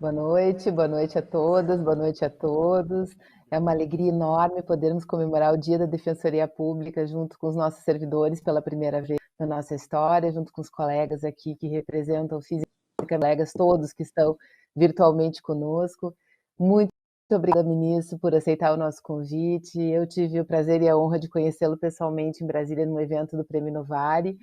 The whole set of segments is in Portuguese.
boa noite a todas, boa noite a todos. É uma alegria enorme podermos comemorar o Dia da Defensoria Pública junto com os nossos servidores pela primeira vez na nossa história, junto com os colegas aqui que representam fisicamente, colegas todos que estão virtualmente conosco. Muito obrigada, ministro, por aceitar o nosso convite. Eu tive o prazer e a honra de conhecê-lo pessoalmente em Brasília, no evento do Prêmio Novari.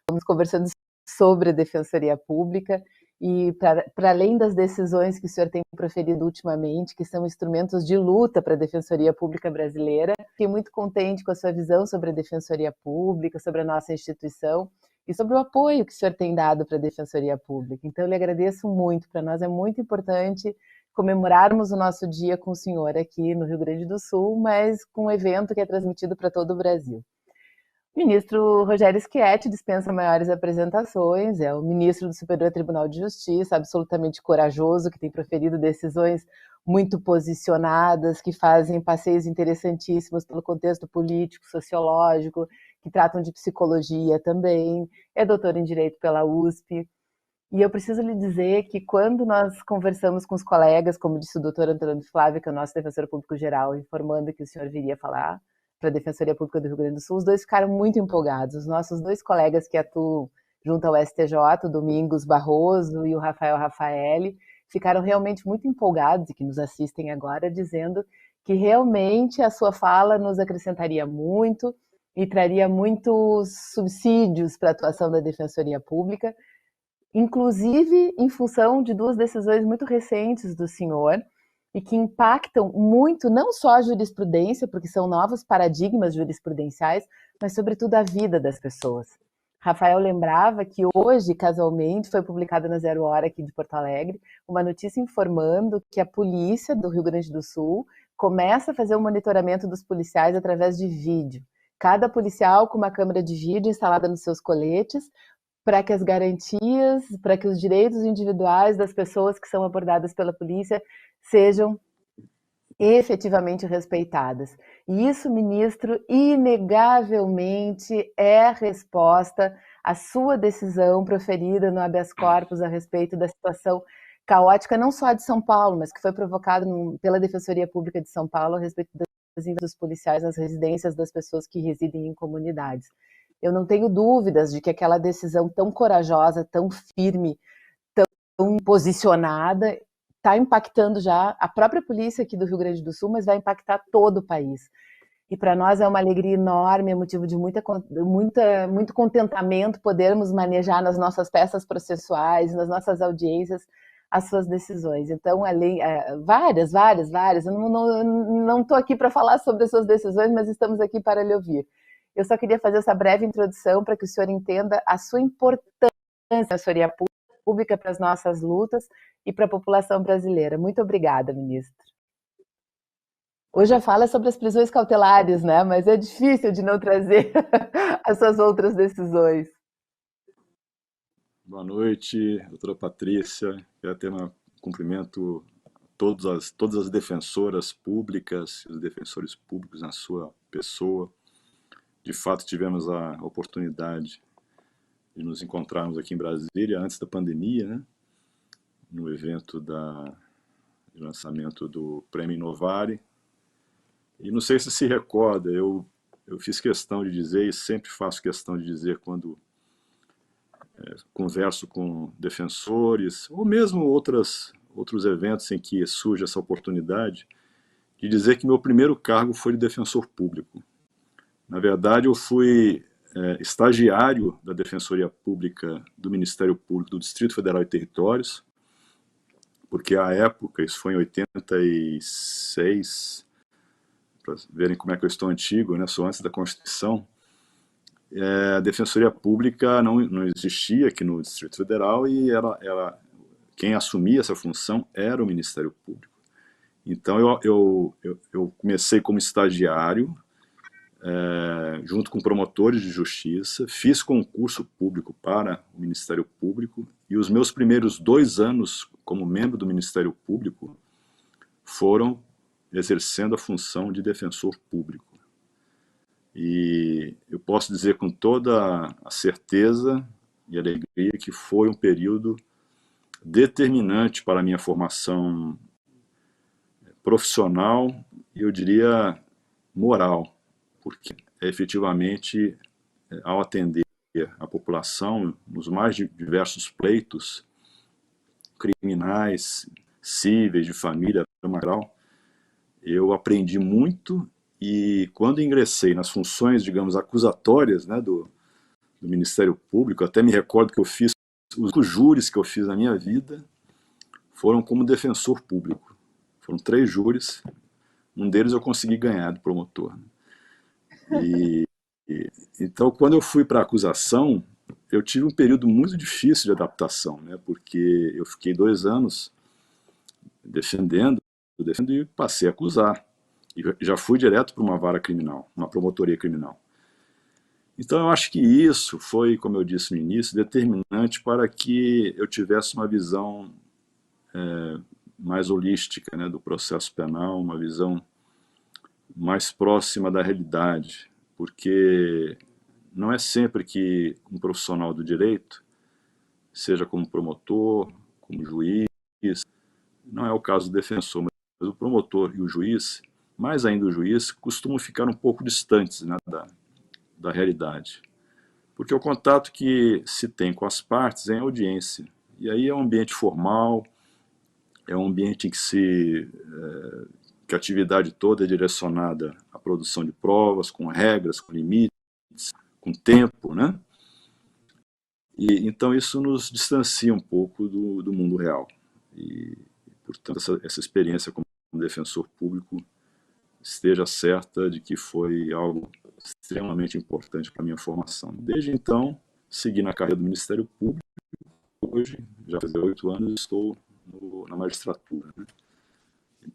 Estamos conversando sobre a Defensoria Pública e, para além das decisões que o senhor tem proferido ultimamente, que são instrumentos de luta para a Defensoria Pública brasileira, fiquei muito contente com a sua visão sobre a Defensoria Pública, sobre a nossa instituição e sobre o apoio que o senhor tem dado para a Defensoria Pública. Então, eu lhe agradeço muito. Para nós é muito importante comemorarmos o nosso dia com o senhor aqui no Rio Grande do Sul, mas com um evento que é transmitido para todo o Brasil. O ministro Rogério Schietti dispensa maiores apresentações, é o ministro do Superior Tribunal de Justiça, absolutamente corajoso, que tem proferido decisões muito posicionadas, que fazem passeios interessantíssimos pelo contexto político, sociológico, que tratam de psicologia também, é doutor em Direito pela USP. E eu preciso lhe dizer que quando nós conversamos com os colegas, como disse o doutor Antônio Flávio, que é o nosso defensor público geral, informando que o senhor viria falar para a Defensoria Pública do Rio Grande do Sul, os dois ficaram muito empolgados. Os nossos dois colegas que atuam junto ao STJ, o Domingos Barroso e o Rafael Rafaeli, ficaram realmente muito empolgados e que nos assistem agora, dizendo que realmente a sua fala nos acrescentaria muito e traria muitos subsídios para a atuação da Defensoria Pública, inclusive em função de duas decisões muito recentes do senhor e que impactam muito não só a jurisprudência, porque são novos paradigmas jurisprudenciais, mas sobretudo a vida das pessoas. Rafael lembrava que hoje, casualmente, foi publicada na Zero Hora aqui de Porto Alegre uma notícia informando que a polícia do Rio Grande do Sul começa a fazer o monitoramento dos policiais através de vídeo. Cada policial com uma câmera de vídeo instalada nos seus coletes, para que as garantias, para que os direitos individuais das pessoas que são abordadas pela polícia sejam efetivamente respeitadas. E isso, ministro, inegavelmente é a resposta à sua decisão proferida no habeas corpus a respeito da situação caótica, não só de São Paulo, mas que foi provocada pela Defensoria Pública de São Paulo a respeito das invasões dos policiais nas residências das pessoas que residem em comunidades. Eu não tenho dúvidas de que aquela decisão tão corajosa, tão firme, tão posicionada, está impactando já a própria polícia aqui do Rio Grande do Sul, mas vai impactar todo o país. E para nós é uma alegria enorme, é motivo de muito contentamento podermos manejar nas nossas peças processuais, nas nossas audiências, as suas decisões. Então, várias, eu não estou aqui para falar sobre as suas decisões, mas estamos aqui para lhe ouvir. Eu só queria fazer essa breve introdução para que o senhor entenda a sua importância na Defensoria Pública para as nossas lutas e para a população brasileira. Muito obrigada, ministro. Hoje a fala é sobre as prisões cautelares, né? Mas é difícil de não trazer as suas outras decisões. Boa noite, doutora Patrícia. Quero ter um cumprimento a todas as defensoras públicas e os defensores públicos na sua pessoa. De fato, tivemos a oportunidade de nos encontrarmos aqui em Brasília antes da pandemia, né? No evento de lançamento do Prêmio Novari. E não sei se recorda, eu fiz questão de dizer, e sempre faço questão de dizer quando converso com defensores, ou mesmo outros eventos em que surge essa oportunidade, de dizer que meu primeiro cargo foi de defensor público. Na verdade, eu fui estagiário da Defensoria Pública do Ministério Público do Distrito Federal e Territórios, porque à época, isso foi em 86, para verem como é que eu estou antigo, né? Sou antes da Constituição, a Defensoria Pública não existia aqui no Distrito Federal e quem assumia essa função era o Ministério Público. Então eu comecei como estagiário, junto com promotores de justiça, fiz concurso público para o Ministério Público e os meus primeiros 2 anos como membro do Ministério Público foram exercendo a função de defensor público. E eu posso dizer com toda a certeza e alegria que foi um período determinante para a minha formação profissional e, eu diria, moral, porque efetivamente, ao atender a população nos mais diversos pleitos criminais, cíveis, de família, eu aprendi muito e quando ingressei nas funções, digamos, acusatórias, né, do Ministério Público, até me recordo que eu fiz, os júris que eu fiz na minha vida foram como defensor público. Foram 3 júris, um deles eu consegui ganhar do promotor. Então, quando eu fui para a acusação, eu tive um período muito difícil de adaptação, né, porque eu fiquei 2 anos defendendo e passei a acusar. E já fui direto para uma vara criminal, uma promotoria criminal. Então eu acho que isso foi, como eu disse no início, determinante para que eu tivesse uma visão mais holística, né, do processo penal, uma visão mais próxima da realidade, porque não é sempre que um profissional do direito, seja como promotor, como juiz, não é o caso do defensor, mas o promotor e o juiz, mais ainda o juiz, costumam ficar um pouco distantes, né, da realidade. Porque o contato que se tem com as partes é em audiência. E aí é um ambiente formal, é um ambiente em que a atividade toda é direcionada à produção de provas, com regras, com limites, com tempo, né? E, então isso nos distancia um pouco do mundo real. E, portanto, essa experiência como defensor público esteja certa de que foi algo extremamente importante para a minha formação. Desde então, segui na carreira do Ministério Público. Hoje, já faz 8 anos, estou na magistratura, né?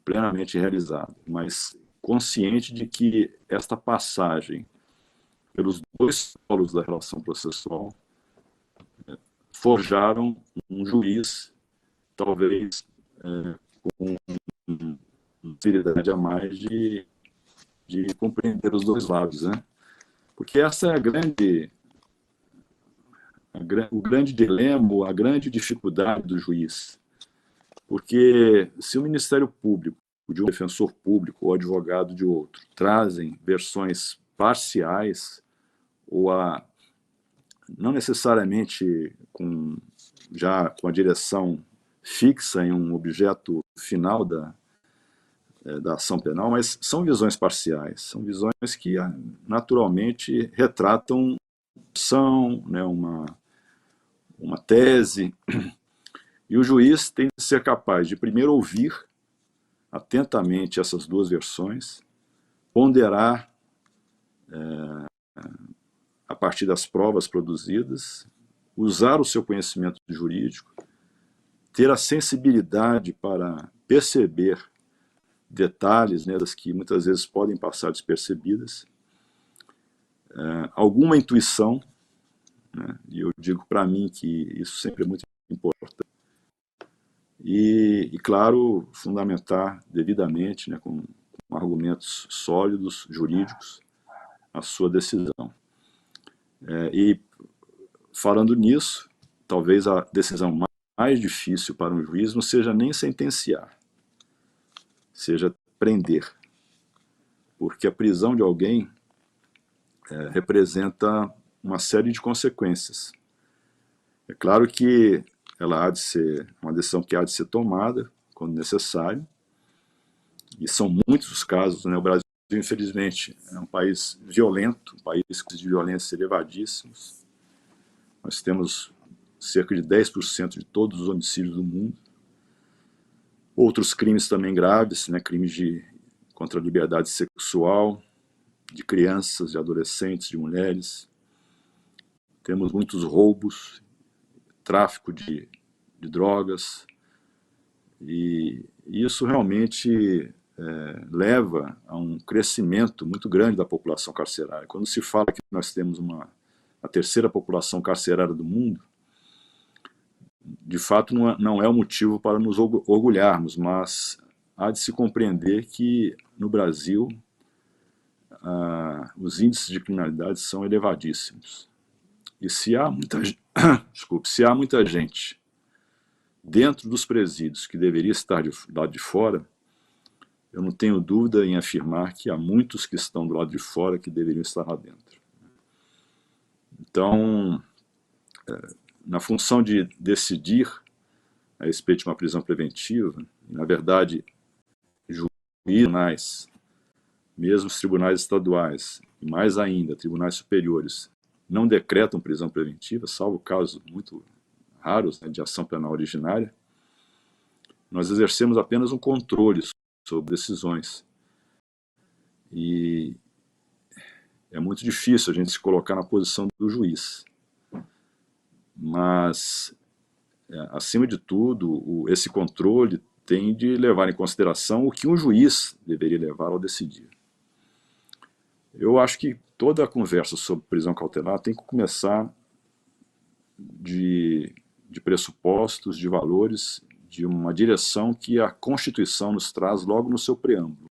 Plenamente realizado, mas consciente de que esta passagem pelos 2 polos da relação processual forjaram um juiz, talvez com uma habilidade a mais de compreender os 2 lados, né? Porque essa é o grande dilema, a grande dificuldade do juiz. Porque se o Ministério Público, de um defensor público ou advogado de outro, trazem versões parciais, ou não necessariamente já com a direção fixa em um objeto final da ação penal, mas são visões parciais, são visões que naturalmente retratam né, uma tese, e o juiz tem que ser capaz de primeiro ouvir atentamente essas 2 versões, ponderar a partir das provas produzidas, usar o seu conhecimento jurídico, ter a sensibilidade para perceber detalhes, né, das que muitas vezes podem passar despercebidas, alguma intuição, né, e eu digo para mim que isso sempre é muito importante, e claro, fundamentar devidamente, né, com argumentos sólidos, jurídicos, a sua decisão. E falando nisso, talvez a decisão mais difícil para um juiz não seja nem sentenciar, seja prender, porque a prisão de alguém representa uma série de consequências. É claro que ela há de ser uma decisão que há de ser tomada quando necessário, e são muitos os casos, né? O Brasil, infelizmente, é um país violento, um país de violência elevadíssimos. Nós temos cerca de 10% de todos os homicídios do mundo. Outros crimes também graves, né? Crimes contra a liberdade sexual, de crianças, de adolescentes, de mulheres. Temos muitos roubos, tráfico de drogas, e isso realmente leva a um crescimento muito grande da população carcerária. Quando se fala que nós temos a 3ª população carcerária do mundo, de fato não é um motivo para nos orgulharmos, mas há de se compreender que no Brasil os índices de criminalidade são elevadíssimos. E se há muita gente dentro dos presídios, que deveria estar do lado de fora, eu não tenho dúvida em afirmar que há muitos que estão do lado de fora que deveriam estar lá dentro. Então, na função de decidir a respeito de uma prisão preventiva, na verdade, tribunais, mesmo os tribunais estaduais, e mais ainda, tribunais superiores, não decretam prisão preventiva, salvo casos muito raros, né, de ação penal originária. Nós exercemos apenas um controle sobre decisões. E é muito difícil a gente se colocar na posição do juiz. Mas, acima de tudo, esse controle tem de levar em consideração o que um juiz deveria levar ao decidir. Eu acho que toda a conversa sobre prisão cautelar tem que começar de pressupostos, de valores, de uma direção que a Constituição nos traz logo no seu preâmbulo,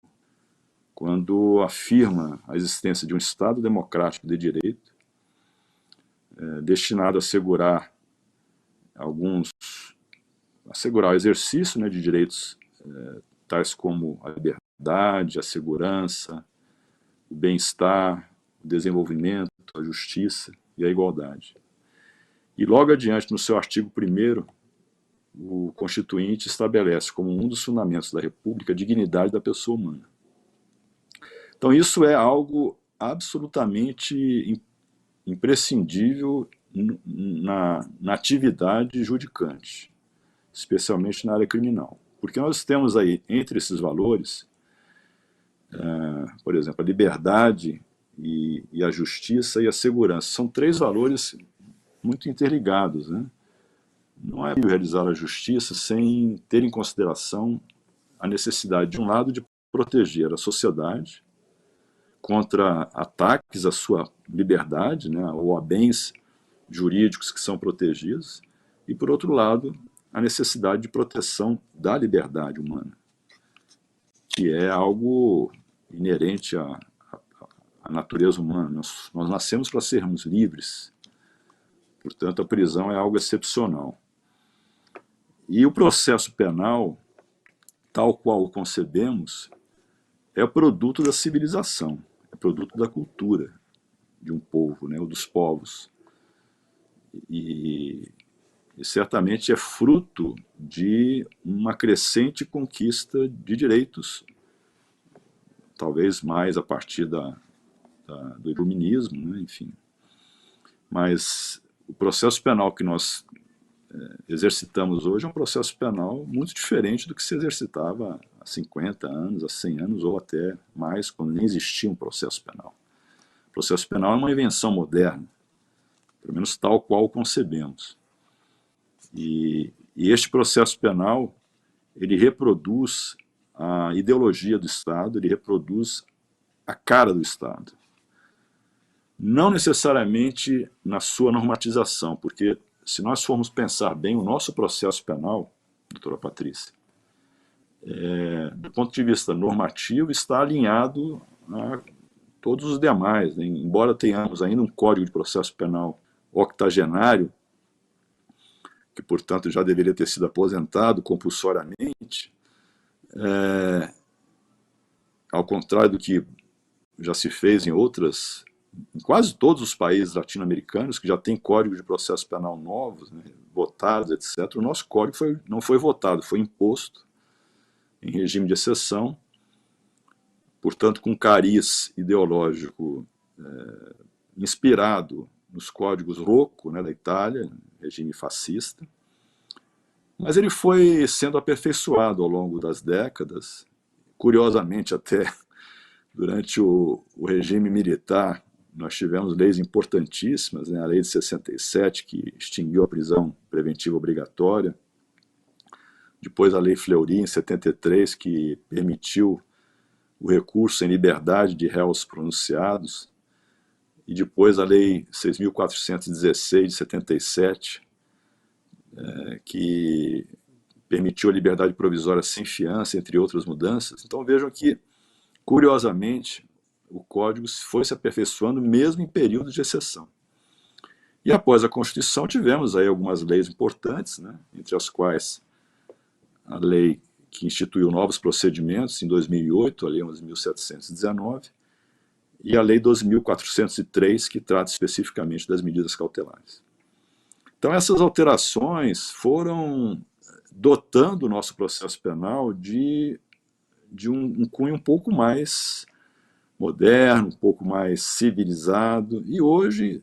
quando afirma a existência de um Estado democrático de direito, destinado a assegurar o exercício, né, de direitos tais como a liberdade, a segurança, o bem-estar, o desenvolvimento, a justiça e a igualdade. E logo adiante, no seu artigo 1º, o Constituinte estabelece como um dos fundamentos da República a dignidade da pessoa humana. Então isso é algo absolutamente imprescindível na atividade judicante, especialmente na área criminal. Porque nós temos aí, entre esses valores, por exemplo, a liberdade e a justiça e a segurança. São 3 valores muito interligados, né? Não é possível realizar a justiça sem ter em consideração a necessidade, de um lado, de proteger a sociedade contra ataques à sua liberdade, né, ou a bens jurídicos que são protegidos, e, por outro lado, a necessidade de proteção da liberdade humana, que é algo inerente à natureza humana. Nós nascemos para sermos livres, portanto, a prisão é algo excepcional. E o processo penal, tal qual o concebemos, é produto da civilização, é produto da cultura de um povo, né, ou dos povos. E certamente é fruto de uma crescente conquista de direitos, talvez mais a partir do iluminismo, né, enfim. Mas o processo penal que nós exercitamos hoje é um processo penal muito diferente do que se exercitava há 50 anos, há 100 anos ou até mais, quando nem existia um processo penal. O processo penal é uma invenção moderna, pelo menos tal qual o concebemos. E este processo penal, ele reproduz a ideologia do Estado, ele reproduz a cara do Estado. Não necessariamente na sua normatização, porque se nós formos pensar bem, o nosso processo penal, doutora Patrícia, do ponto de vista normativo, está alinhado a todos os demais, né? Embora tenhamos ainda um Código de Processo Penal octogenário, que, portanto, já deveria ter sido aposentado compulsoriamente, ao contrário do que já se fez em quase todos os países latino-americanos, que já têm códigos de processo penal novos, né, votados, etc. O nosso código não foi votado, foi imposto em regime de exceção, portanto, com cariz ideológico inspirado nos códigos Rocco, né, da Itália, regime fascista, mas ele foi sendo aperfeiçoado ao longo das décadas, curiosamente até durante o regime militar. Nós tivemos leis importantíssimas, né? A lei de 67, que extinguiu a prisão preventiva obrigatória, depois a lei Fleury, em 73, que permitiu o recurso em liberdade de réus pronunciados, e depois a lei 6.416, de 77, que permitiu a liberdade provisória sem fiança, entre outras mudanças. Então vejam que, curiosamente, o Código foi se aperfeiçoando mesmo em períodos de exceção. E após a Constituição tivemos aí algumas leis importantes, né, entre as quais a lei que instituiu novos procedimentos em 2008, a Lei 11.719, e a Lei 12.403, que trata especificamente das medidas cautelares. Então essas alterações foram dotando o nosso processo penal de um cunho um pouco mais moderno, um pouco mais civilizado, e hoje,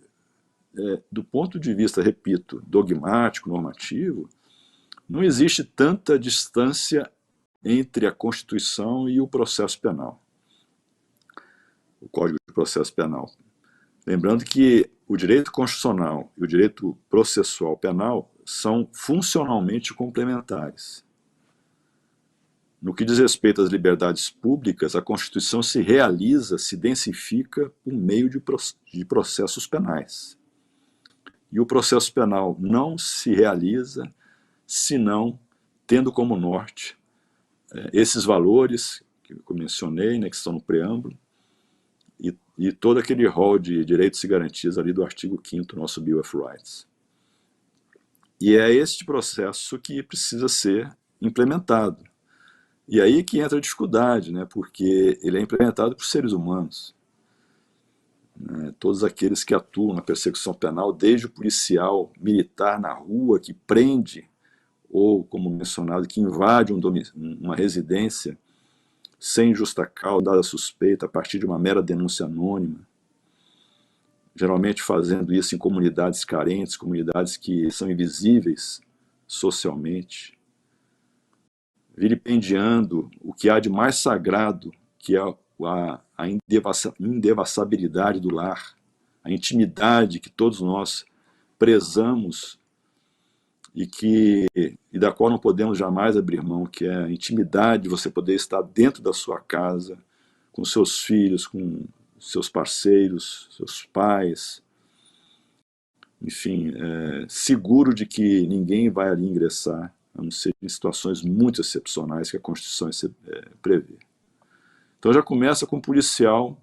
do ponto de vista, repito, dogmático, normativo, não existe tanta distância entre a Constituição e o processo penal, o Código de Processo Penal. Lembrando que o direito constitucional e o direito processual penal são funcionalmente complementares. No que diz respeito às liberdades públicas, a Constituição se realiza, se densifica por meio de processos penais. E o processo penal não se realiza senão tendo como norte esses valores que eu mencionei, né, que estão no preâmbulo, e todo aquele rol de direitos e garantias ali do artigo 5º do nosso Bill of Rights. E é este processo que precisa ser implementado. E aí que entra a dificuldade, né, porque ele é implementado por seres humanos. Né, todos aqueles que atuam na persecução penal, desde o policial militar na rua que prende, ou, como mencionado, que invade uma residência sem justa causa, dada suspeita, a partir de uma mera denúncia anônima, geralmente fazendo isso em comunidades carentes, comunidades que são invisíveis socialmente, vilipendiando o que há de mais sagrado, que é a indevasabilidade do lar, a intimidade que todos nós prezamos e da qual não podemos jamais abrir mão, que é a intimidade de você poder estar dentro da sua casa, com seus filhos, com seus parceiros, seus pais, enfim, seguro de que ninguém vai ali ingressar, a não ser em situações muito excepcionais que a Constituição prevê. Então já começa com um policial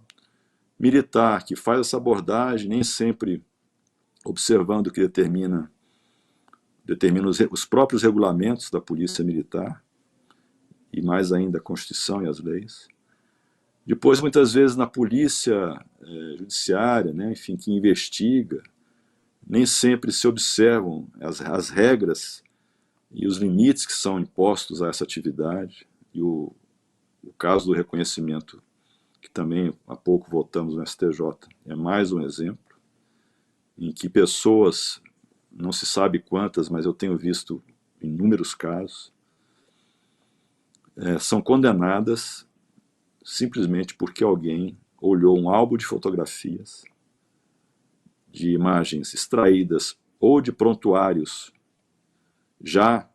militar que faz essa abordagem, nem sempre observando o que determina os próprios regulamentos da Polícia Militar, e mais ainda a Constituição e as leis. Depois, muitas vezes, na polícia judiciária, né, enfim, que investiga, nem sempre se observam as regras e os limites que são impostos a essa atividade. E o caso do reconhecimento, que também há pouco votamos no STJ, é mais um exemplo, em que pessoas, não se sabe quantas, mas eu tenho visto inúmeros casos, são condenadas simplesmente porque alguém olhou um álbum de fotografias, de imagens extraídas ou de prontuários já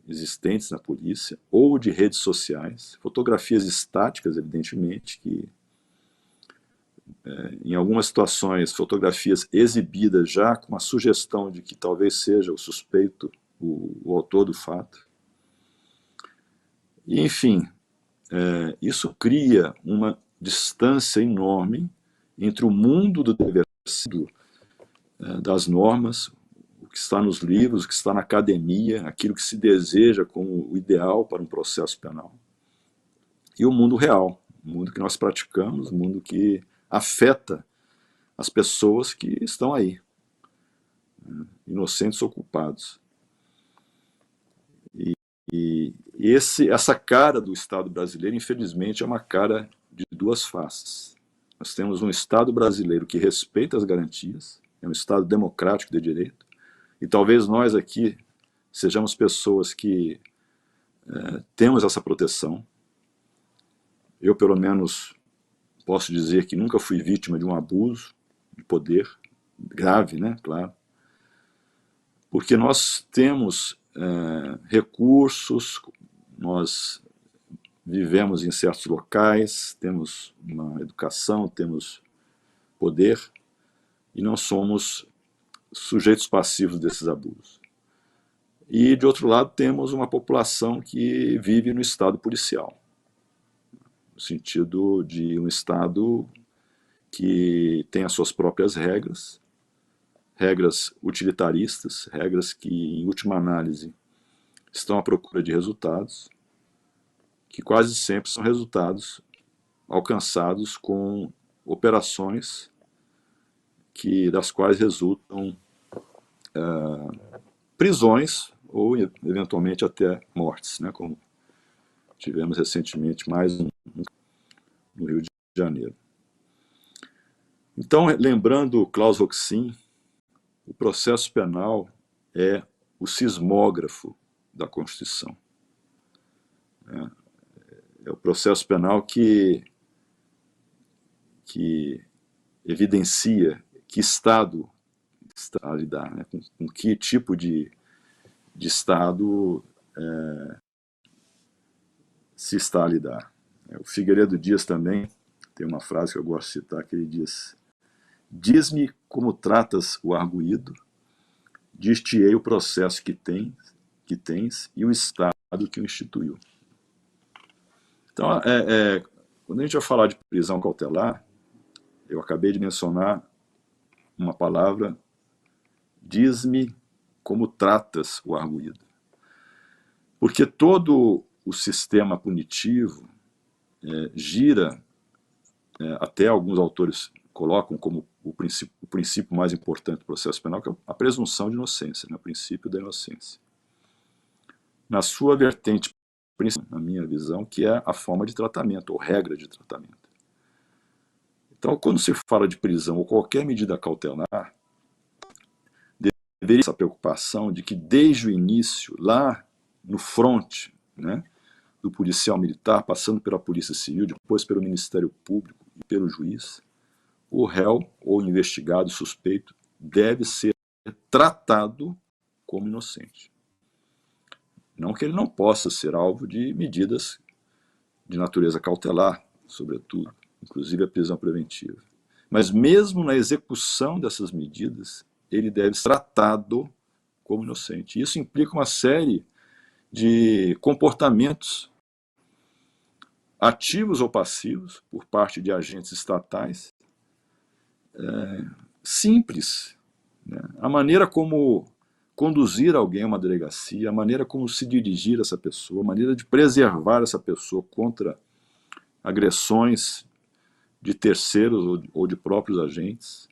existentes na polícia, ou de redes sociais, fotografias estáticas, evidentemente, que em algumas situações, fotografias exibidas já com a sugestão de que talvez seja o suspeito, o autor do fato. E, enfim, isso cria uma distância enorme entre o mundo do dever ser, das normas, o que está nos livros, o que está na academia, aquilo que se deseja como o ideal para um processo penal, e o mundo real, o mundo que nós praticamos, o mundo que afeta as pessoas que estão aí, inocentes ou culpados. E essa cara do Estado brasileiro, infelizmente, é uma cara de duas faces. Nós temos um Estado brasileiro que respeita as garantias, é um Estado democrático de direito, e talvez nós aqui sejamos pessoas que temos essa proteção. Eu, pelo menos, posso dizer que nunca fui vítima de um abuso de poder, grave, né, claro, porque nós temos recursos, nós vivemos em certos locais, temos uma educação, temos poder, e não somos sujeitos passivos desses abusos. E, de outro lado, temos uma população que vive no estado policial, no sentido de um Estado que tem as suas próprias regras, regras utilitaristas, regras que, em última análise, estão à procura de resultados, que quase sempre são resultados alcançados com operações das quais resultam prisões ou, eventualmente, até mortes, né, como tivemos recentemente mais um no Rio de Janeiro. Então, lembrando Klaus Roxin, o processo penal é o sismógrafo da Constituição. É o processo penal que evidencia que Estado está a lidar, né? Com que tipo de Estado se está a lidar. O Figueiredo Dias também tem uma frase que eu gosto de citar, que ele diz: diz-me como tratas o arguido, dir-te-ei o processo que tens e o Estado que o instituiu. Então, quando a gente vai falar de prisão cautelar, eu acabei de mencionar uma palavra: diz-me como tratas o arguido. Porque todo o sistema punitivo gira, até alguns autores colocam como o princípio mais importante do processo penal, que é a presunção de inocência, né, o princípio da inocência. Na sua vertente principal, na minha visão, que é a forma de tratamento, ou regra de tratamento. Então, quando se fala de prisão ou qualquer medida cautelar, deveria essa preocupação de que, desde o início, lá no fronte, né, do policial militar, passando pela Polícia Civil, depois pelo Ministério Público e pelo juiz, o réu ou investigado, suspeito, deve ser tratado como inocente. Não que ele não possa ser alvo de medidas de natureza cautelar, sobretudo, inclusive a prisão preventiva. Mas mesmo na execução dessas medidas, ele deve ser tratado como inocente. Isso implica uma série de comportamentos ativos ou passivos por parte de agentes estatais, simples, né? A maneira como conduzir alguém a uma delegacia, a maneira como se dirigir a essa pessoa, a maneira de preservar essa pessoa contra agressões de terceiros ou de próprios agentes,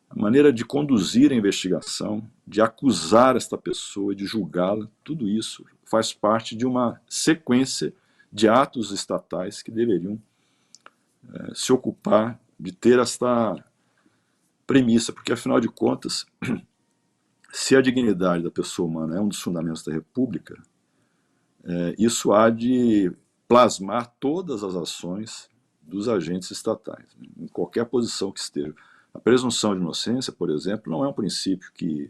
a maneira de conduzir a investigação, de acusar esta pessoa, de julgá-la, tudo isso faz parte de uma sequência de atos estatais que deveriam se ocupar de ter esta premissa, porque, afinal de contas, se a dignidade da pessoa humana é um dos fundamentos da República, isso há de plasmar todas as ações dos agentes estatais, né, em qualquer posição que esteja. A presunção de inocência, por exemplo, não é um princípio que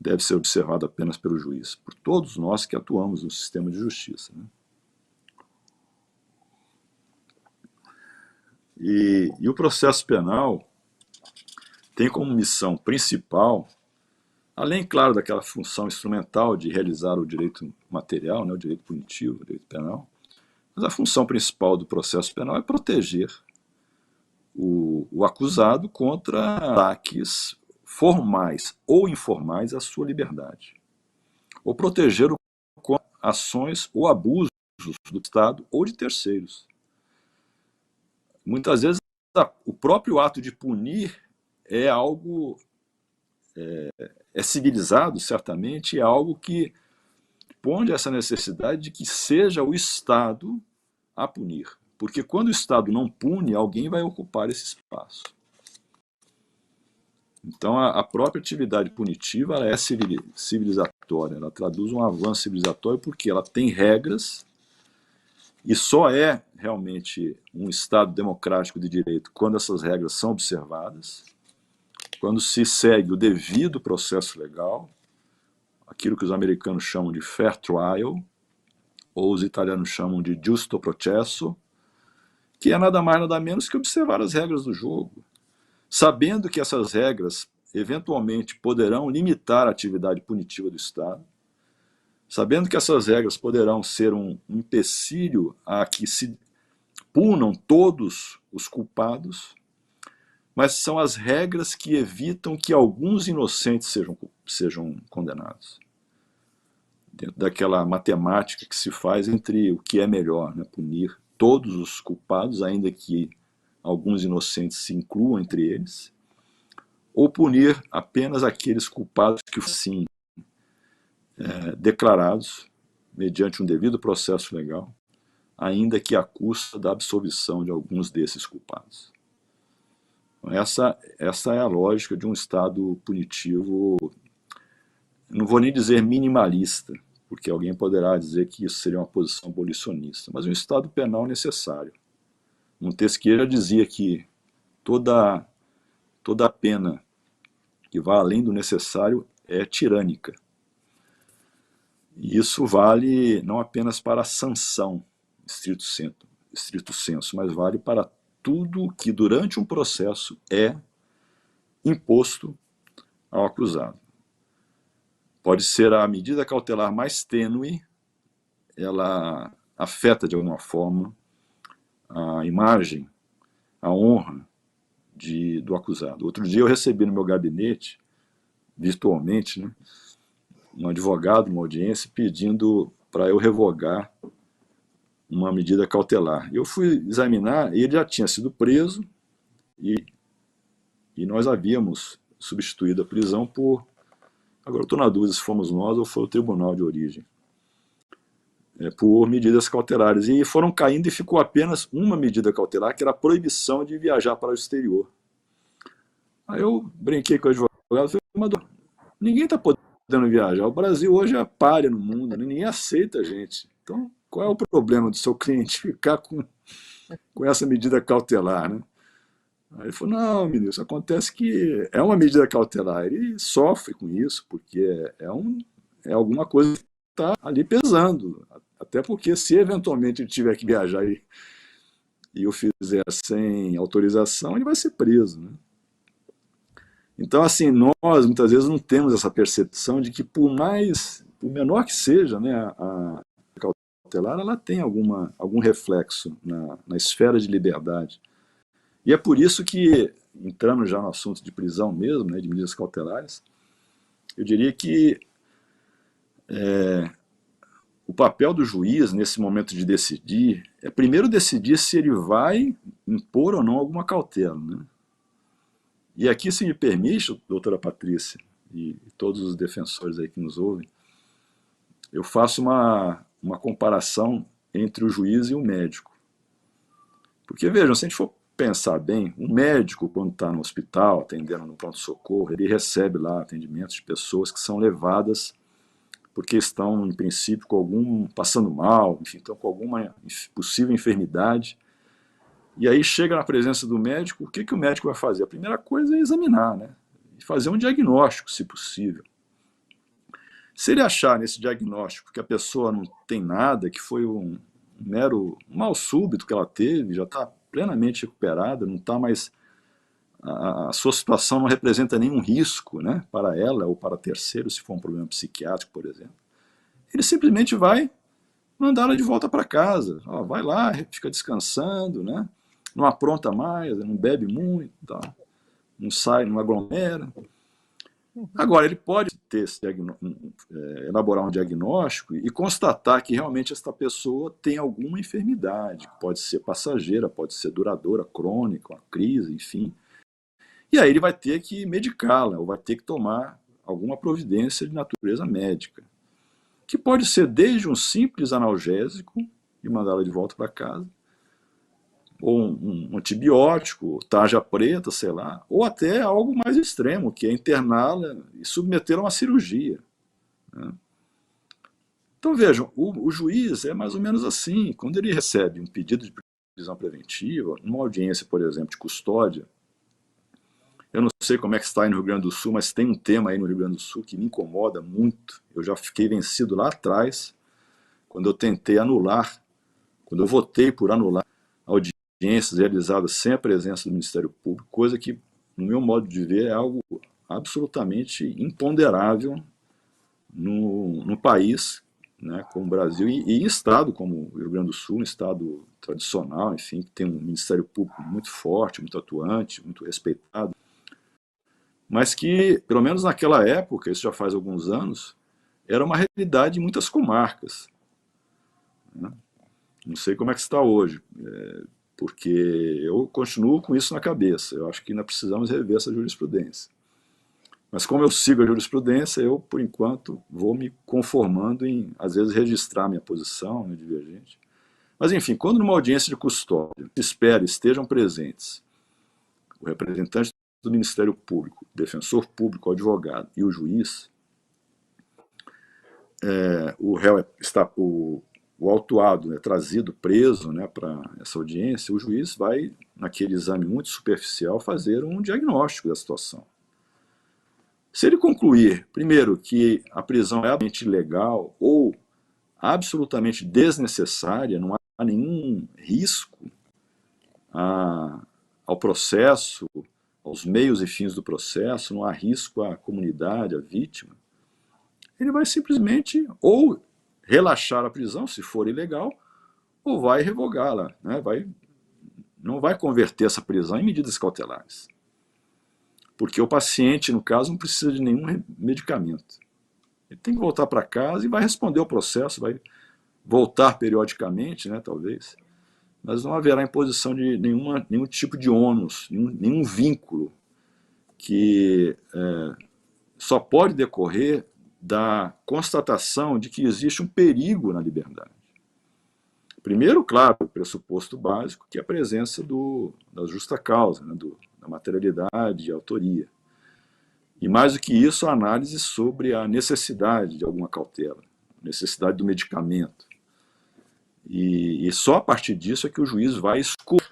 deve ser observado apenas pelo juiz, por todos nós que atuamos no sistema de justiça, né? E o processo penal tem como missão principal, além, claro, daquela função instrumental de realizar o direito material, né, o direito punitivo, o direito penal, mas a função principal do processo penal é proteger o acusado contra ataques formais ou informais à sua liberdade, ou protegê-lo contra ações ou abusos do Estado ou de terceiros. Muitas vezes, o próprio ato de punir é algo, é civilizado, certamente, é algo que responde a essa necessidade de que seja o Estado a punir. Porque quando o Estado não pune, alguém vai ocupar esse espaço. Então, a própria atividade punitiva ela é civilizatória, ela traduz um avanço civilizatório porque ela tem regras e só é realmente um Estado democrático de direito quando essas regras são observadas, quando se segue o devido processo legal, aquilo que os americanos chamam de fair trial, ou os italianos chamam de giusto processo, que é nada mais nada menos que observar as regras do jogo, sabendo que essas regras eventualmente poderão limitar a atividade punitiva do Estado, sabendo que essas regras poderão ser um empecilho a que se punam todos os culpados, mas são as regras que evitam que alguns inocentes sejam condenados. Dentro daquela matemática que se faz entre o que é melhor, né? Punir todos os culpados, ainda que alguns inocentes se incluam entre eles, ou punir apenas aqueles culpados que fossem declarados mediante um devido processo legal, ainda que à custa da absolvição de alguns desses culpados. Essa é a lógica de um Estado punitivo, não vou nem dizer minimalista, porque alguém poderá dizer que isso seria uma posição abolicionista, mas um Estado penal necessário. Montesquieu já dizia que toda pena que vai além do necessário é tirânica. E isso vale não apenas para a sanção, estrito sensu, mas vale para tudo que durante um processo é imposto ao acusado. Pode ser a medida cautelar mais tênue, ela afeta de alguma forma a imagem, a honra do acusado. Outro dia eu recebi no meu gabinete, virtualmente, né, um advogado, uma audiência, pedindo para eu revogar uma medida cautelar. Eu fui examinar, ele já tinha sido preso e nós havíamos substituído a prisão por... Agora eu estou na dúvida se fomos nós ou foi o tribunal de origem. Por medidas cautelares. E foram caindo e ficou apenas uma medida cautelar, que era a proibição de viajar para o exterior. Aí eu brinquei com o advogado e falei, mas ninguém está podendo viajar. O Brasil hoje é a pária no mundo, né? Ninguém aceita a gente. Então, qual é o problema do seu cliente ficar com essa medida cautelar, né? Aí ele falou, não, ministro, acontece que é uma medida cautelar. Ele sofre com isso, porque é alguma coisa que está ali pesando. Até porque se eventualmente ele tiver que viajar e o fizer sem autorização, ele vai ser preso, né? Então, assim, nós muitas vezes não temos essa percepção de que por menor que seja, né, a cautelar, ela tem algum reflexo na esfera de liberdade. E é por isso que, entrando já no assunto de prisão mesmo, né, de medidas cautelares, eu diria que o papel do juiz nesse momento de decidir é primeiro decidir se ele vai impor ou não alguma cautela, né? E aqui, se me permite, doutora Patrícia, e todos os defensores aí que nos ouvem, eu faço uma comparação entre o juiz e o médico. Porque, vejam, se a gente for pensar bem, um médico, quando está no hospital, atendendo no pronto-socorro, ele recebe lá atendimentos de pessoas que são levadas porque estão, em princípio, passando mal, enfim, estão com alguma possível enfermidade. E aí chega na presença do médico, o que o médico vai fazer? A primeira coisa é examinar, né? E fazer um diagnóstico, se possível. Se ele achar nesse diagnóstico que a pessoa não tem nada, que foi um mero mal súbito que ela teve, já está plenamente recuperada, não está mais... A sua situação não representa nenhum risco, né, para ela ou para terceiros, se for um problema psiquiátrico, por exemplo, ele simplesmente vai mandá-la de volta para casa. Ó, vai lá, fica descansando, né, não apronta mais, não bebe muito, tá, não sai, não aglomera. Agora, ele pode elaborar um diagnóstico e constatar que realmente esta pessoa tem alguma enfermidade, que pode ser passageira, pode ser duradoura, crônica, uma crise, enfim. E aí ele vai ter que medicá-la, ou vai ter que tomar alguma providência de natureza médica, que pode ser desde um simples analgésico e mandá-la de volta para casa, ou um antibiótico, tarja preta, sei lá, ou até algo mais extremo, que é interná-la e submetê-la a uma cirurgia, né? Então vejam, o juiz é mais ou menos assim, quando ele recebe um pedido de prisão preventiva, numa audiência, por exemplo, de custódia. Eu não sei como é que está aí no Rio Grande do Sul, mas tem um tema aí no Rio Grande do Sul que me incomoda muito. Eu já fiquei vencido lá atrás, quando eu tentei anular, quando eu votei por anular audiências realizadas sem a presença do Ministério Público, coisa que, no meu modo de ver, é algo absolutamente imponderável no país né, como o Brasil, e estado como o Rio Grande do Sul, um estado tradicional, enfim, que tem um Ministério Público muito forte, muito atuante, muito respeitado, mas que, pelo menos naquela época, isso já faz alguns anos, era uma realidade em muitas comarcas, né? Não sei como é que está hoje, porque eu continuo com isso na cabeça. Eu acho que ainda precisamos rever essa jurisprudência. Mas como eu sigo a jurisprudência, eu, por enquanto, vou me conformando em, às vezes, registrar minha posição, minha divergente. Mas, enfim, quando numa audiência de custódia se espera estejam presentes o representante do Ministério Público, o defensor público, o advogado e o juiz, o réu está... O autuado é trazido preso, né, para essa audiência, o juiz vai, naquele exame muito superficial, fazer um diagnóstico da situação. Se ele concluir, primeiro, que a prisão é absolutamente ilegal ou absolutamente desnecessária, não há nenhum risco ao processo, aos meios e fins do processo, não há risco à comunidade, à vítima, ele vai simplesmente ou relaxar a prisão, se for ilegal, ou vai revogá-la, né? Não vai converter essa prisão em medidas cautelares. Porque o paciente, no caso, não precisa de nenhum medicamento. Ele tem que voltar para casa e vai responder ao processo, vai voltar periodicamente, né, talvez, mas não haverá imposição de nenhum tipo de ônus, nenhum vínculo que só pode decorrer da constatação de que existe um perigo na liberdade. Primeiro, claro, o pressuposto básico, que é a presença da justa causa, né, da materialidade e autoria. E mais do que isso, a análise sobre a necessidade de alguma cautela, necessidade do medicamento. E só a partir disso é que o juiz vai escolher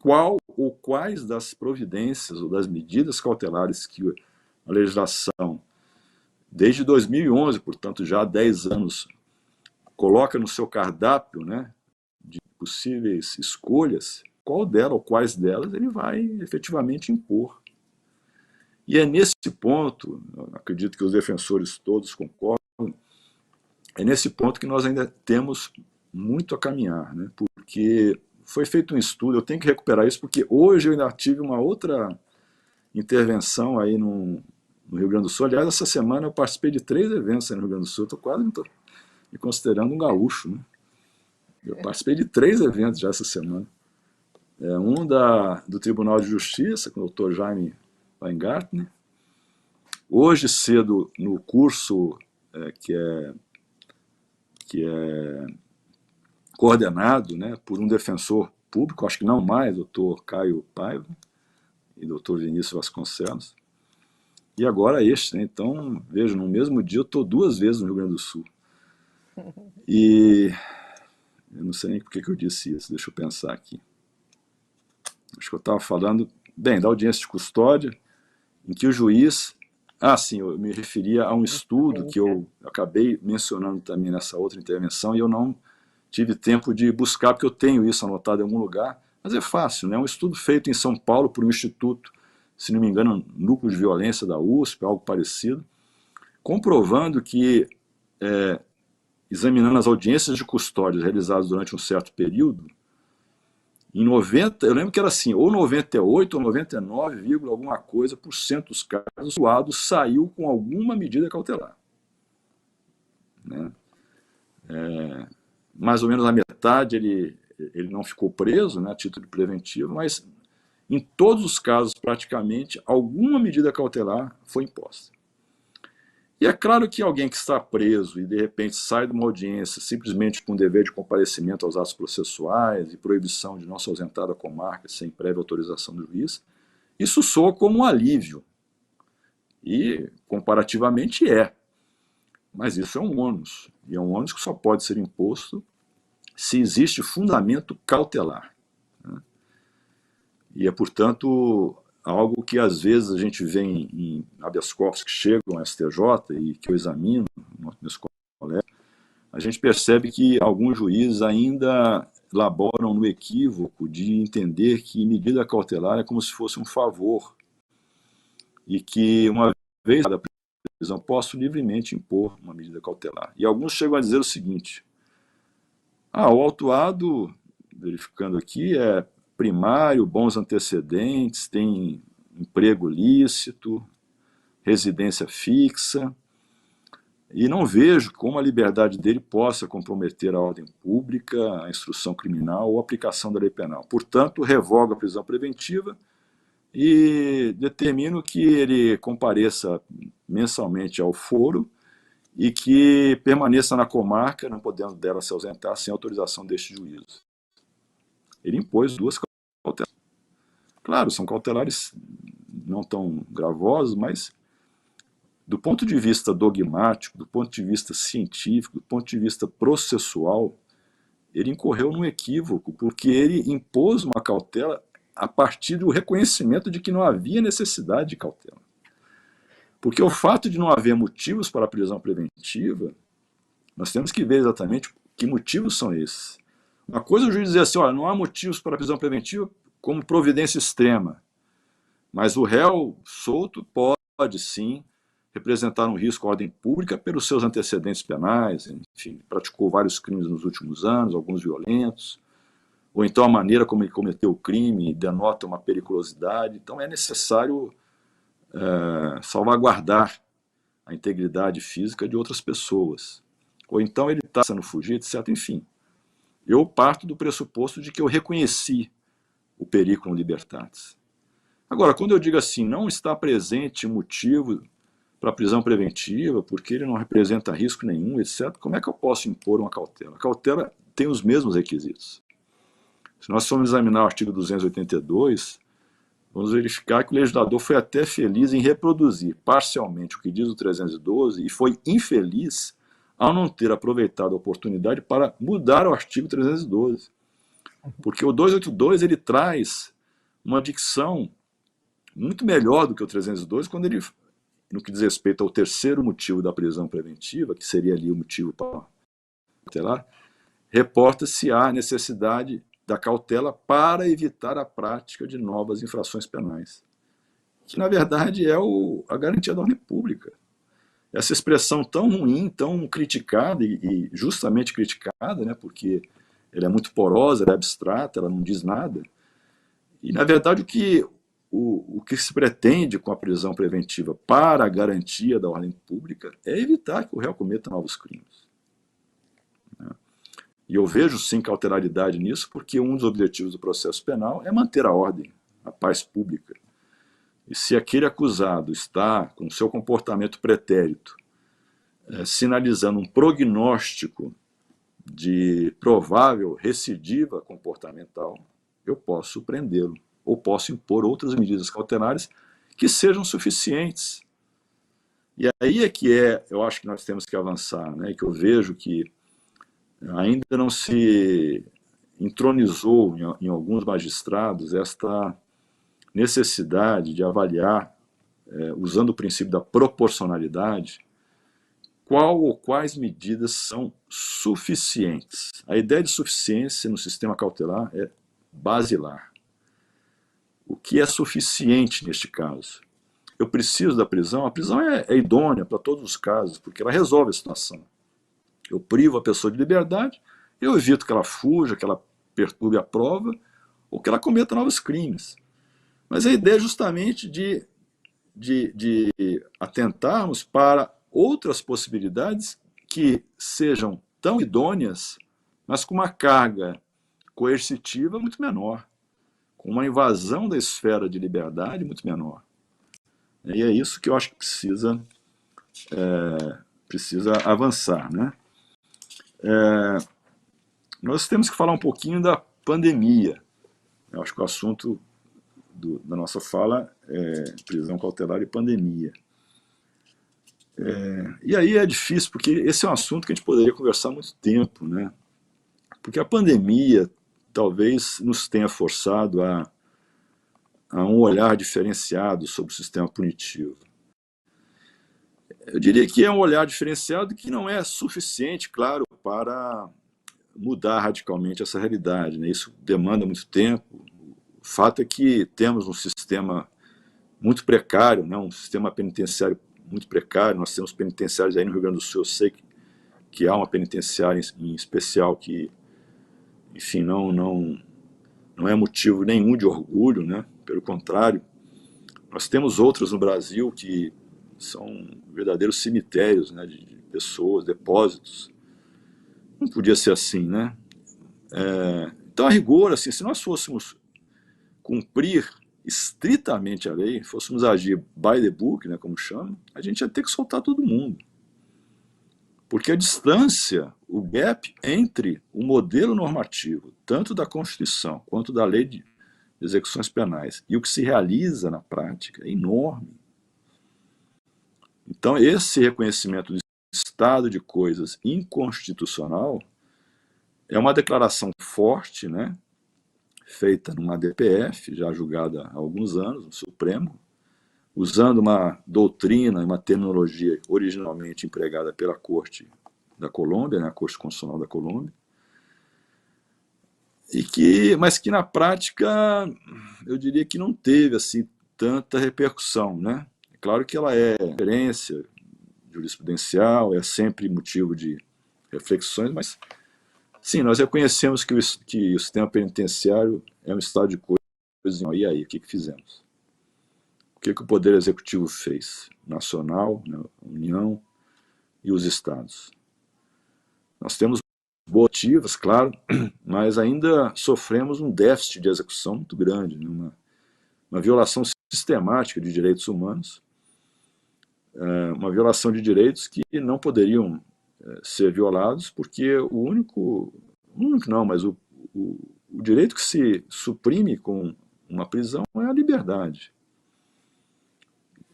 qual ou quais das providências ou das medidas cautelares que a legislação, desde 2011, portanto já há 10 anos, coloca no seu cardápio, né, de possíveis escolhas, qual delas ou quais delas ele vai efetivamente impor. E é nesse ponto, acredito que os defensores todos concordam, é nesse ponto que nós ainda temos muito a caminhar, né, porque foi feito um estudo, eu tenho que recuperar isso, porque hoje eu ainda tive uma outra intervenção aí no Rio Grande do Sul. Aliás, essa semana eu participei de 3 eventos aí no Rio Grande do Sul, estou quase me considerando um gaúcho, né? Eu participei de 3 eventos já essa semana. Um do Tribunal de Justiça, com o Dr. Jaime Weingartner. Hoje cedo, no curso que é coordenado, né, por um defensor público, acho que não mais, Dr. Caio Paiva e Dr. Vinícius Vasconcelos. E agora este, né? Então, veja, no mesmo dia eu estou 2 vezes no Rio Grande do Sul. E eu não sei nem por que eu disse isso, deixa eu pensar aqui. Acho que eu estava falando, bem, da audiência de custódia, em que o juiz... sim, eu me referia a um estudo que eu acabei mencionando também nessa outra intervenção e eu não tive tempo de buscar, porque eu tenho isso anotado em algum lugar, mas é fácil, né? É um estudo feito em São Paulo por um instituto, se não me engano, Núcleo de Violência da USP, algo parecido, comprovando que, examinando as audiências de custódia realizadas durante um certo período, em 90, eu lembro que era assim, ou 98 ou 99, alguma coisa por cento dos casos, o autuado saiu com alguma medida cautelar, né? Mais ou menos a metade ele não ficou preso, né, a título preventivo, mas em todos os casos, praticamente, alguma medida cautelar foi imposta. E é claro que alguém que está preso e, de repente, sai de uma audiência simplesmente com dever de comparecimento aos atos processuais e proibição de não se ausentar da comarca sem prévia autorização do juiz, isso soa como um alívio. E, comparativamente, é. Mas isso é um ônus. E é um ônus que só pode ser imposto se existe fundamento cautelar, né? E é, portanto, algo que às vezes a gente vê em habeas corpus que chegam ao STJ e que eu examino, meus colegas, a gente percebe que alguns juízes ainda laboram no equívoco de entender que medida cautelar é como se fosse um favor e que uma vez prisão, posso livremente impor uma medida cautelar. E alguns chegam a dizer o seguinte: o autuado, verificando aqui, é primário, bons antecedentes, tem emprego lícito, residência fixa, e não vejo como a liberdade dele possa comprometer a ordem pública, a instrução criminal ou a aplicação da lei penal. Portanto, revogo a prisão preventiva e determino que ele compareça mensalmente ao foro e que permaneça na comarca, não podendo dela se ausentar sem autorização deste juízo. Ele impôs 2 cautelares. Claro, são cautelares não tão gravosos, mas do ponto de vista dogmático, do ponto de vista científico, do ponto de vista processual, ele incorreu num equívoco, porque ele impôs uma cautela a partir do reconhecimento de que não havia necessidade de cautela. Porque o fato de não haver motivos para a prisão preventiva, nós temos que ver exatamente que motivos são esses. Uma coisa é o juiz dizer assim: olha, não há motivos para a prisão preventiva como providência extrema, mas o réu solto pode sim representar um risco à ordem pública pelos seus antecedentes penais, enfim, praticou vários crimes nos últimos anos, alguns violentos, ou então a maneira como ele cometeu o crime denota uma periculosidade. Então é necessário salvaguardar a integridade física de outras pessoas. Ou então ele está sendo fugir, etc. Enfim, eu parto do pressuposto de que eu reconheci o periculum libertatis. Agora, quando eu digo assim, não está presente motivo para prisão preventiva, porque ele não representa risco nenhum, etc., como é que eu posso impor uma cautela? A cautela tem os mesmos requisitos. Se nós formos examinar o artigo 282, vamos verificar que o legislador foi até feliz em reproduzir parcialmente o que diz o 312 e foi infeliz ao não ter aproveitado a oportunidade para mudar o artigo 312. Porque o 282 ele traz uma dicção muito melhor do que o 312 quando ele, no que diz respeito ao terceiro motivo da prisão preventiva, que seria ali o motivo para cautelar, reporta-se a necessidade da cautela para evitar a prática de novas infrações penais, que na verdade é a garantia da ordem pública. Essa expressão tão ruim, tão criticada e justamente criticada, né, porque ela é muito porosa, ela é abstrata, ela não diz nada. E na verdade o que se pretende com a prisão preventiva para a garantia da ordem pública é evitar que o réu cometa novos crimes. E eu vejo sim cautelaridade nisso, porque um dos objetivos do processo penal é manter a ordem, a paz pública. E se aquele acusado está com seu comportamento pretérito sinalizando um prognóstico de provável recidiva comportamental, eu posso prendê-lo, ou posso impor outras medidas cautelares que sejam suficientes. E aí eu acho que nós temos que avançar, né? Que eu vejo que ainda não se entronizou em alguns magistrados esta necessidade de avaliar, usando o princípio da proporcionalidade, qual ou quais medidas são suficientes. A ideia de suficiência no sistema cautelar é basilar. O que é suficiente neste caso? Eu preciso da prisão? A prisão é idônea para todos os casos, porque ela resolve a situação. Eu privo a pessoa de liberdade, eu evito que ela fuja, que ela perturbe a prova, ou que ela cometa novos crimes. Mas a ideia é justamente de atentarmos para outras possibilidades que sejam tão idôneas, mas com uma carga coercitiva muito menor, com uma invasão da esfera de liberdade muito menor. E é isso que eu acho que precisa avançar, né? Nós temos que falar um pouquinho da pandemia. Eu acho que o assunto da nossa fala é prisão cautelar e pandemia. E aí é difícil, porque esse é um assunto que a gente poderia conversar há muito tempo, né? Porque a pandemia talvez nos tenha forçado a um olhar diferenciado sobre o sistema punitivo. Eu diria que é um olhar diferenciado que não é suficiente, claro, para mudar radicalmente essa realidade, né? Isso demanda muito tempo. O fato é que temos um sistema muito precário, né? Um sistema penitenciário muito precário. Nós temos penitenciários aí no Rio Grande do Sul, eu sei que há uma penitenciária em especial que, enfim, não é motivo nenhum de orgulho, né? Pelo contrário, nós temos outras no Brasil que são verdadeiros cemitérios, né, de pessoas, depósitos. Não podia ser assim, né? Então, a rigor, assim, se nós fôssemos cumprir estritamente a lei, fôssemos agir by the book, né, como chama, a gente ia ter que soltar todo mundo. Porque a distância, o gap entre o modelo normativo, tanto da Constituição quanto da lei de execuções penais, e o que se realiza na prática é enorme. Então, esse reconhecimento do estado de coisas inconstitucional é uma declaração forte, né, feita numa DPF, já julgada há alguns anos, no Supremo, usando uma doutrina, uma terminologia originalmente empregada pela Corte da Colômbia, né, a Corte Constitucional da Colômbia, mas que na prática eu diria que não teve assim tanta repercussão, né? É claro que ela é referência jurisprudencial, é sempre motivo de reflexões, mas sim, nós reconhecemos que o sistema penitenciário é um estado de coisas. E aí, o que fizemos? O que o Poder Executivo fez? Nacional, né, União e os estados. Nós temos boas ativas, claro, mas ainda sofremos um déficit de execução muito grande, né, uma violação sistemática de direitos humanos, uma violação de direitos que não poderiam ser violados, porque o direito que se suprime com uma prisão é a liberdade.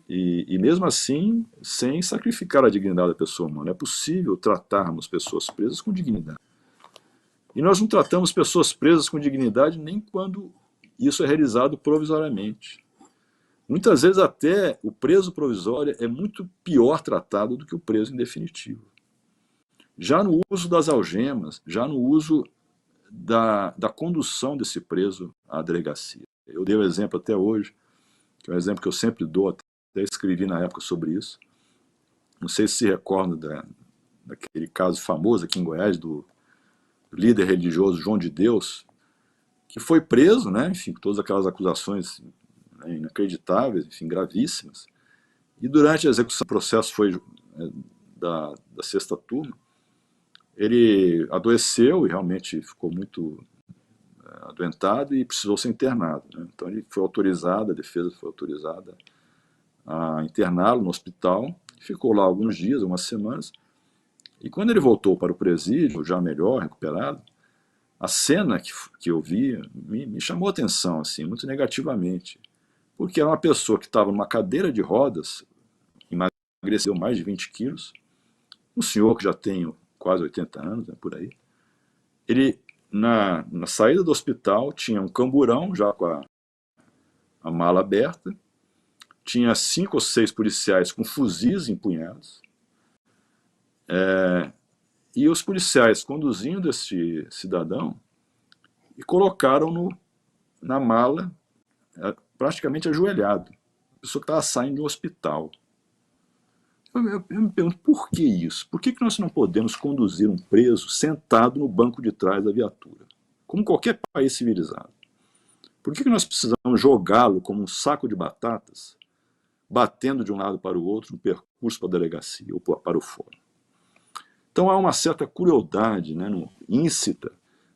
E mesmo assim, sem sacrificar a dignidade da pessoa humana. É possível tratarmos pessoas presas com dignidade. E nós não tratamos pessoas presas com dignidade nem quando isso é realizado provisoriamente. Muitas vezes até o preso provisório é muito pior tratado do que o preso em definitivo. Já no uso das algemas, já no uso da condução desse preso à delegacia. Eu dei o exemplo até hoje, que é um exemplo que eu sempre dou, até escrevi na época sobre isso. Não sei se recorda daquele caso famoso aqui em Goiás, do líder religioso João de Deus, que foi preso, né, enfim, com todas aquelas acusações, né, inacreditáveis, enfim, gravíssimas. E durante a execução, o processo foi da sexta turma, ele adoeceu e realmente ficou muito adoentado e precisou ser internado, né? Então ele foi autorizado, a defesa foi autorizada a interná-lo no hospital, ficou lá alguns dias, algumas semanas, e quando ele voltou para o presídio, já melhor, recuperado, a cena que eu vi me chamou a atenção, assim, muito negativamente, porque era uma pessoa que estava numa cadeira de rodas, emagreceu mais de 20 quilos, um senhor que já tem quase 80 anos, né, por aí. Ele, na saída do hospital, tinha um camburão, já com a mala aberta, tinha 5 ou 6 policiais com fuzis empunhados, e os policiais conduzindo esse cidadão e colocaram-no na mala, praticamente ajoelhado, a pessoa que estava saindo de um hospital. Eu me pergunto, por que isso? Por que nós não podemos conduzir um preso sentado no banco de trás da viatura, como qualquer país civilizado? Por que nós precisamos jogá-lo como um saco de batatas, batendo de um lado para o outro no percurso para a delegacia ou para o fórum? Então há uma certa crueldade, né, íncita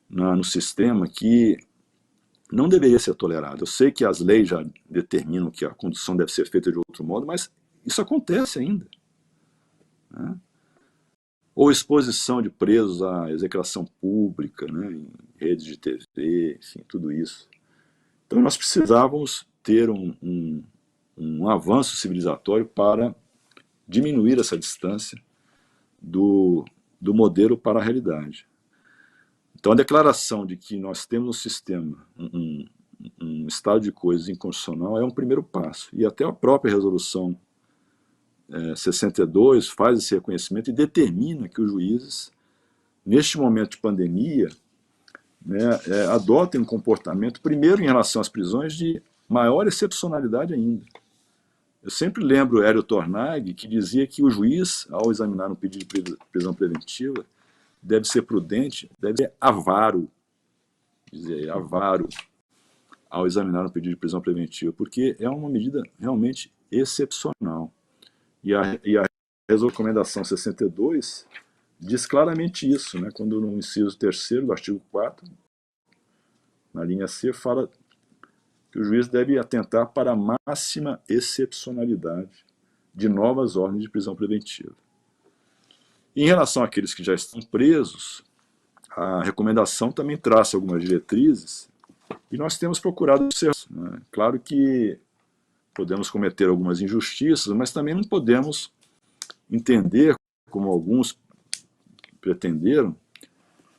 no sistema que não deveria ser tolerada. Eu sei que as leis já determinam que a condução deve ser feita de outro modo, mas isso acontece ainda, né? Ou exposição de presos à execração pública, né, em redes de TV, enfim, tudo isso. Então nós precisávamos ter um avanço civilizatório para diminuir essa distância do modelo para a realidade. Então a declaração de que nós temos um sistema, um estado de coisas inconstitucional é um primeiro passo. E até a própria resolução 62 faz esse reconhecimento e determina que os juízes, neste momento de pandemia, né, adotem um comportamento, primeiro em relação às prisões, de maior excepcionalidade ainda. Eu sempre lembro Hélio Tornag, que dizia que o juiz, ao examinar um pedido de prisão preventiva, deve ser prudente, deve ser avaro, dizer avaro, ao examinar um pedido de prisão preventiva, porque é uma medida realmente excepcional. E a recomendação 62 diz claramente isso, né? Quando no inciso 3º do artigo 4º, na linha C, fala que o juiz deve atentar para a máxima excepcionalidade de novas ordens de prisão preventiva. Em relação àqueles que já estão presos, a recomendação também traça algumas diretrizes e nós temos procurado observar, né? Claro que podemos cometer algumas injustiças, mas também não podemos entender, como alguns pretenderam,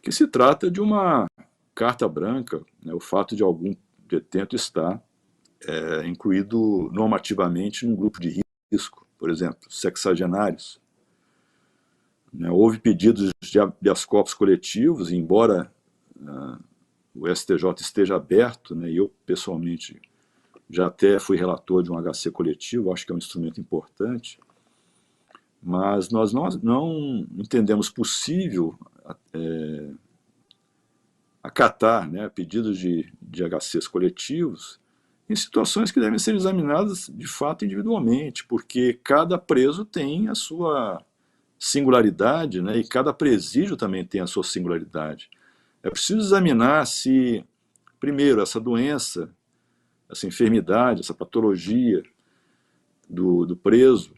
que se trata de uma carta branca, né? O fato de algum detento estar incluído normativamente num grupo de risco, por exemplo, sexagenários. Né? Houve pedidos de habeas corpus coletivos, e embora o STJ esteja aberto, né, e eu pessoalmente já até fui relator de um HC coletivo, acho que é um instrumento importante, mas nós não entendemos possível acatar, né, pedidos de HCs coletivos em situações que devem ser examinadas de fato individualmente, porque cada preso tem a sua singularidade, né, e cada presídio também tem a sua singularidade. É preciso examinar se, primeiro, essa doença, essa enfermidade, essa patologia do preso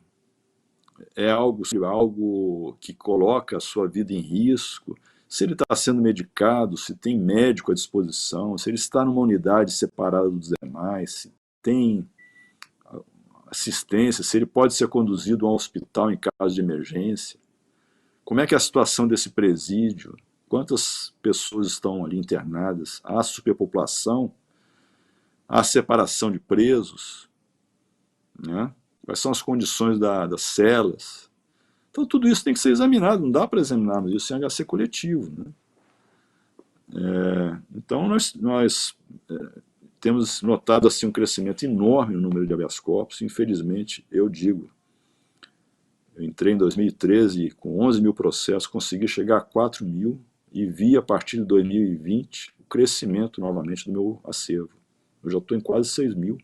é algo que coloca a sua vida em risco, se ele está sendo medicado, se tem médico à disposição, se ele está numa unidade separada dos demais, se tem assistência, se ele pode ser conduzido a um hospital em caso de emergência. Como é que é a situação desse presídio? Quantas pessoas estão ali internadas? Há superpopulação? Há separação de presos? Né? Quais são as condições das celas? Então tudo isso tem que ser examinado, não dá para examinar isso em HC coletivo. Né? Então nós temos notado assim, um crescimento enorme no número de habeas corpus. Infelizmente, eu entrei em 2013 com 11 mil processos, consegui chegar a 4 mil e vi a partir de 2020 o crescimento novamente do meu acervo. Eu já estou em quase 6 mil.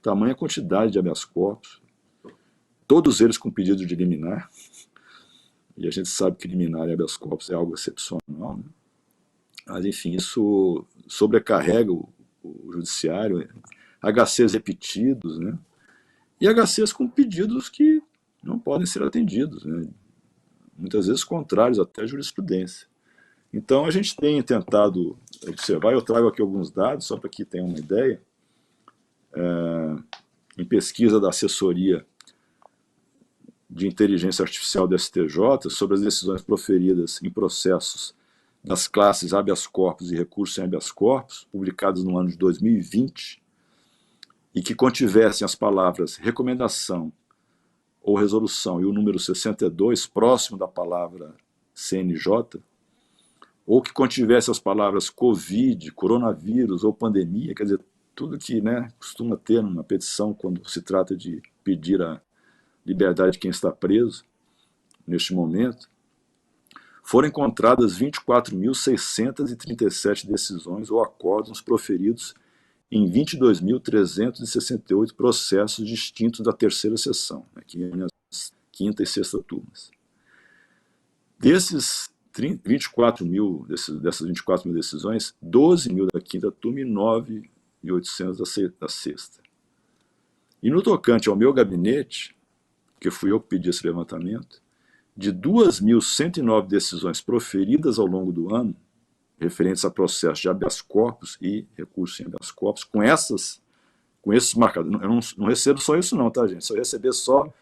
Tamanha quantidade de habeas corpus, todos eles com pedido de liminar, e a gente sabe que liminar e habeas corpus é algo excepcional, né? Mas enfim, isso sobrecarrega o judiciário, HCs repetidos, né? E HCs com pedidos que não podem ser atendidos, né? Muitas vezes contrários até à jurisprudência. Então a gente tem tentado observar, eu trago aqui alguns dados, só para que tenham uma ideia, em pesquisa da assessoria de inteligência artificial do STJ sobre as decisões proferidas em processos das classes habeas corpus e recursos em habeas corpus, publicados no ano de 2020, e que contivessem as palavras recomendação ou resolução e o número 62 próximo da palavra CNJ, ou que contivesse as palavras Covid, coronavírus ou pandemia, quer dizer, tudo que, né, costuma ter numa petição quando se trata de pedir a liberdade de quem está preso, neste momento, foram encontradas 24.637 decisões ou acórdãos proferidos em 22.368 processos distintos da terceira sessão, aqui nas quinta e sexta turmas. Desses 24 mil, dessas 24 mil decisões, 12 mil da quinta turma e 9.800 da sexta. E no tocante ao meu gabinete, que fui eu que pedi esse levantamento, de 2.109 decisões proferidas ao longo do ano, referentes a processos de habeas corpus e recursos em habeas corpus, com esses marcadores. Eu não recebo só isso não, tá, gente? Se eu receber só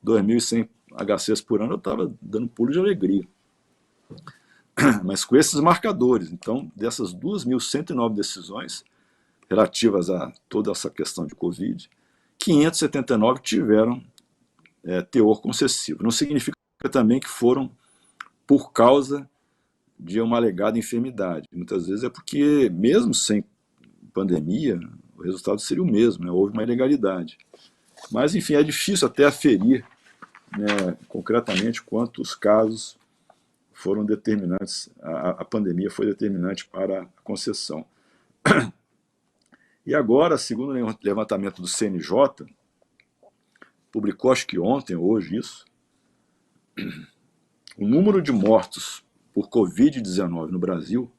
2.100 HCs por ano, eu estava dando pulo de alegria. Mas com esses marcadores, então, dessas 2.109 decisões relativas a toda essa questão de Covid, 579 tiveram teor concessivo. Não significa também que foram por causa de uma alegada enfermidade. Muitas vezes é porque, mesmo sem pandemia, o resultado seria o mesmo, né? Houve uma ilegalidade. Mas, enfim, é difícil até aferir, né, concretamente quantos casos foram determinantes, a pandemia foi determinante para a concessão. E agora, segundo o levantamento do CNJ, publicou acho que ontem ou hoje isso, o número de mortos por Covid-19 no Brasil,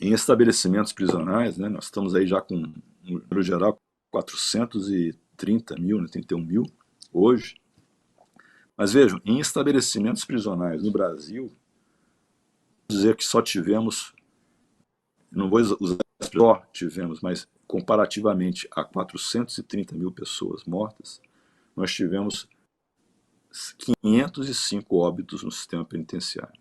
em estabelecimentos prisionais, né, nós estamos aí já com, no geral, 430 mil, né, 31 mil hoje. Mas vejam, em estabelecimentos prisionais no Brasil, vou dizer que só tivemos, não vou usar só tivemos, mas comparativamente a 430 mil pessoas mortas, nós tivemos 505 óbitos no sistema penitenciário.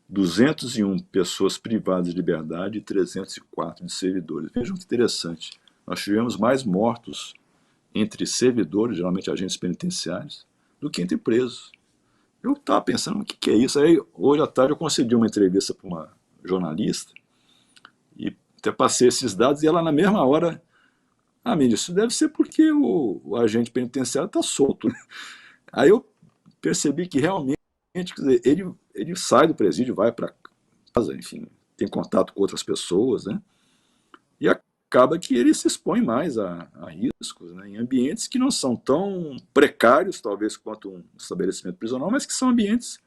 201 pessoas privadas de liberdade e 304 de servidores. Vejam que interessante. Nós tivemos mais mortos entre servidores, geralmente agentes penitenciários, do que entre presos. Eu estava pensando, o que é isso? Aí, hoje à tarde, eu concedi uma entrevista para uma jornalista e até passei esses dados e ela, na mesma hora, Mídia, isso deve ser porque o agente penitenciário está solto. Aí eu percebi que realmente, quer dizer, ele sai do presídio, vai para casa, enfim, tem contato com outras pessoas, né? E acaba que ele se expõe mais a riscos, né, em ambientes que não são tão precários, talvez, quanto um estabelecimento prisional, mas que são ambientes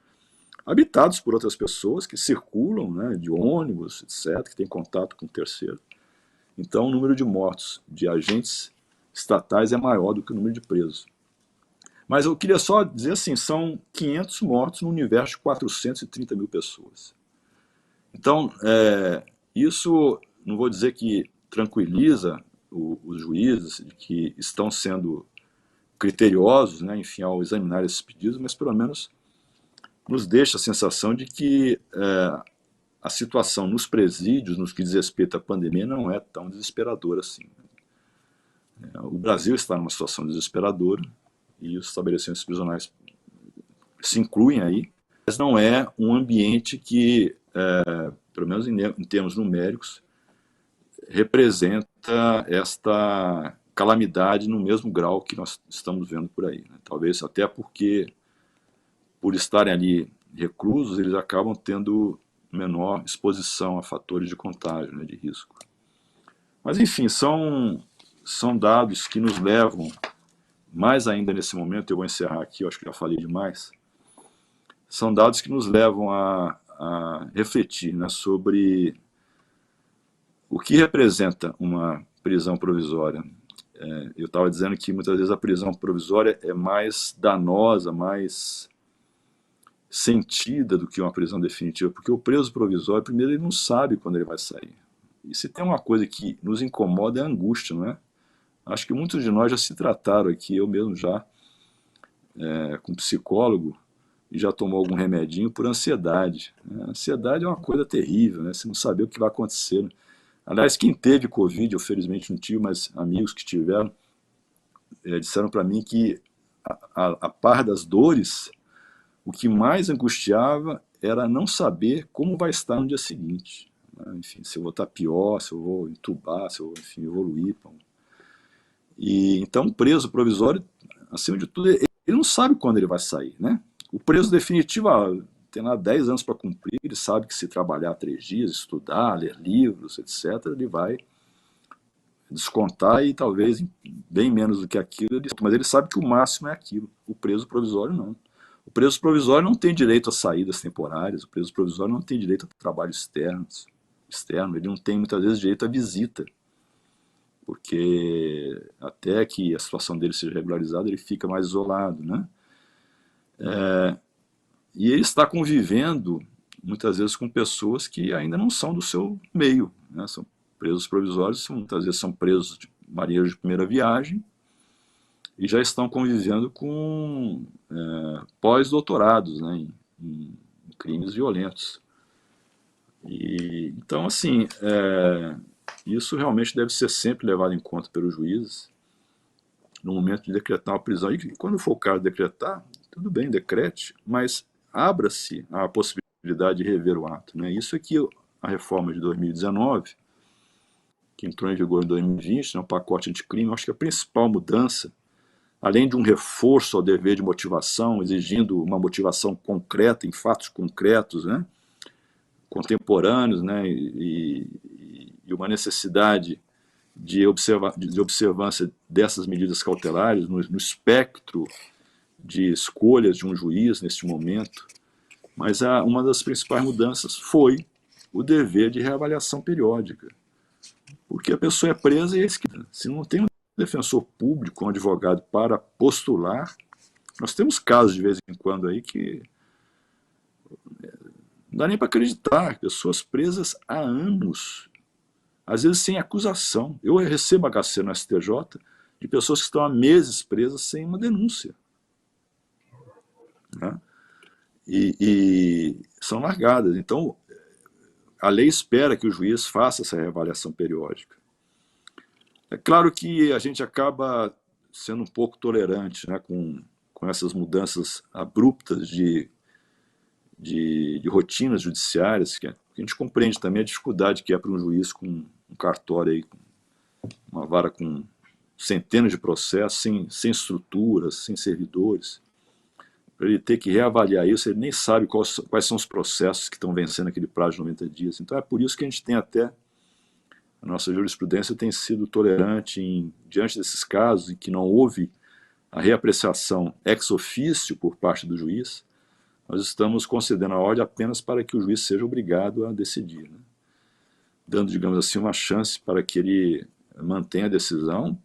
habitados por outras pessoas, que circulam, né, de ônibus, etc., que têm contato com o terceiro. Então, o número de mortos de agentes estatais é maior do que o número de presos. Mas eu queria só dizer assim, são 500 mortos no universo de 430 mil pessoas. Então, isso não vou dizer que tranquiliza os juízes, de que estão sendo criteriosos, né, enfim, ao examinar esses pedidos, mas pelo menos nos deixa a sensação de que a situação nos presídios, no que diz respeito à pandemia, não é tão desesperadora assim. O Brasil está numa situação desesperadora e os estabelecimentos prisionais se incluem aí, mas não é um ambiente que, pelo menos em termos numéricos, representa esta calamidade no mesmo grau que nós estamos vendo por aí, né? Talvez até porque, por estarem ali reclusos, eles acabam tendo menor exposição a fatores de contágio, né, de risco. Mas, enfim, são dados que nos levam, mais ainda nesse momento, eu vou encerrar aqui, eu acho que já falei demais, são dados que nos levam a refletir, né, sobre o que representa uma prisão provisória. Eu estava dizendo que muitas vezes a prisão provisória é mais danosa, mais sentida do que uma prisão definitiva, porque o preso provisório, primeiro, ele não sabe quando ele vai sair. E se tem uma coisa que nos incomoda é a angústia, não é? Acho que muitos de nós já se trataram aqui, eu mesmo já, com psicólogo, e já tomou algum remedinho por ansiedade. A ansiedade é uma coisa terrível, né? Você não saber o que vai acontecer, né? Aliás, quem teve Covid, eu felizmente não tive, mas amigos que tiveram, disseram para mim que, a par das dores, o que mais angustiava era não saber como vai estar no dia seguinte. Enfim, se eu vou estar pior, se eu vou entubar, se eu vou, enfim, evoluir. E, então, o preso provisório, acima de tudo, ele não sabe quando ele vai sair, né? O preso definitivo, tem lá 10 anos para cumprir, ele sabe que se trabalhar 3 dias, estudar, ler livros, etc., ele vai descontar e talvez bem menos do que aquilo, mas ele sabe que o máximo é aquilo. O preso provisório não. O preso provisório não tem direito a saídas temporárias, o preso provisório não tem direito a trabalho externo, ele não tem muitas vezes direito à visita, porque até que a situação dele seja regularizada, ele fica mais isolado, né? E ele está convivendo, muitas vezes, com pessoas que ainda não são do seu meio, né? São presos provisórios, muitas vezes são presos de marinheiros de primeira viagem, e já estão convivendo com pós-doutorados, né, em crimes violentos. E, então, assim, isso realmente deve ser sempre levado em conta pelos juízes no momento de decretar uma prisão. E quando for o caso de decretar, tudo bem, decrete, mas abra-se a possibilidade de rever o ato, né? Isso é que a reforma de 2019 que entrou em vigor em 2020, né, o pacote anticrime. Eu acho que a principal mudança, além de um reforço ao dever de motivação, exigindo uma motivação concreta, em fatos concretos, né, contemporâneos, né, e uma necessidade de observância dessas medidas cautelares no espectro de escolhas de um juiz neste momento. Mas uma das principais mudanças foi o dever de reavaliação periódica. Porque a pessoa é presa e é esquecida. Se não tem um defensor público, um advogado para postular, nós temos casos de vez em quando aí que não dá nem para acreditar, pessoas presas há anos, às vezes sem acusação. Eu recebo HC no STJ de pessoas que estão há meses presas sem uma denúncia, né? E são largadas. Então, a lei espera que o juiz faça essa reavaliação periódica. É claro que a gente acaba sendo um pouco tolerante, né, com essas mudanças abruptas de rotinas judiciárias, que a gente compreende também a dificuldade que é para um juiz com um cartório, aí, uma vara com centenas de processos, sem estruturas, sem servidores. Para ele ter que reavaliar isso, ele nem sabe quais são os processos que estão vencendo aquele prazo de 90 dias. Então é por isso que a gente tem até, a nossa jurisprudência tem sido tolerante diante desses casos em que não houve a reapreciação ex officio por parte do juiz. Nós estamos concedendo a ordem apenas para que o juiz seja obrigado a decidir, né? Dando, digamos assim, uma chance para que ele mantenha a decisão,